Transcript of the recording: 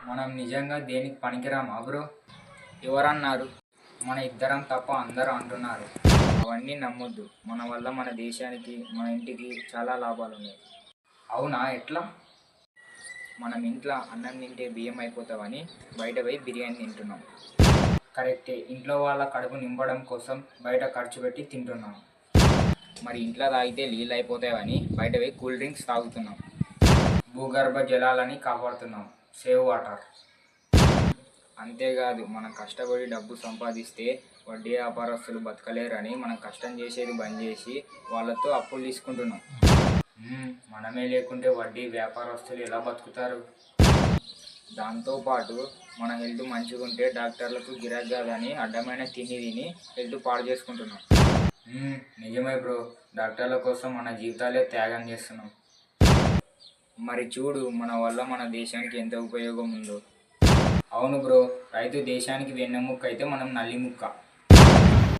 మనం నిజంగా దేనికి పనికిరామా బ్రో? ఎవరన్నారు? మన ఇద్దరం తప్ప అందరూ అంటున్నారు. అవన్నీ నమ్మొద్దు. మన వల్ల మన దేశానికి, మన ఇంటికి చాలా లాభాలున్నాయి. అవునా? ఎట్లా? మనం ఇంట్లో అన్నం తింటే బియ్యం అయిపోతామని బయట పోయి బిర్యానీ తింటున్నాం. కరెక్టే. ఇంట్లో వాళ్ళ కడుపు నింపడం కోసం బయట ఖర్చు పెట్టి తింటున్నాం. మరి ఇంట్లో తాగితే నీళ్ళు అయిపోతాయని బయట పోయి కూల్ డ్రింక్స్ తాగుతున్నాం. భూగర్భ జలాలని కాపాడుతున్నాం. Save water. అంతేకాదు, మనం కష్టపడి డబ్బు సంపాదిస్తే వడ్డీ వ్యాపారస్తులు బతకలేరని మనం కష్టం చేసేది బంద్ చేసి వాళ్ళతో అప్పులు తీసుకుంటున్నాం. మనమే లేకుంటే వడ్డీ వ్యాపారస్తులు ఎలా బతుకుతారు? దాంతోపాటు మన హెల్త్ మంచిగా ఉంటే డాక్టర్లకు గిరాకీ కాదని అడ్డమైన తిని తిని హెల్త్ పాడు చేసుకుంటున్నాం. నిజమే బ్రో. డాక్టర్ల కోసం మన జీవితాలే త్యాగం చేస్తున్నాం. మరి చూడు, మన వల్ల మన దేశానికి ఎంత ఉపయోగం ఉందో. అవును బ్రో. రైతు దేశానికి వెన్నెముక్క అయితే మనం నల్లి ముక్క.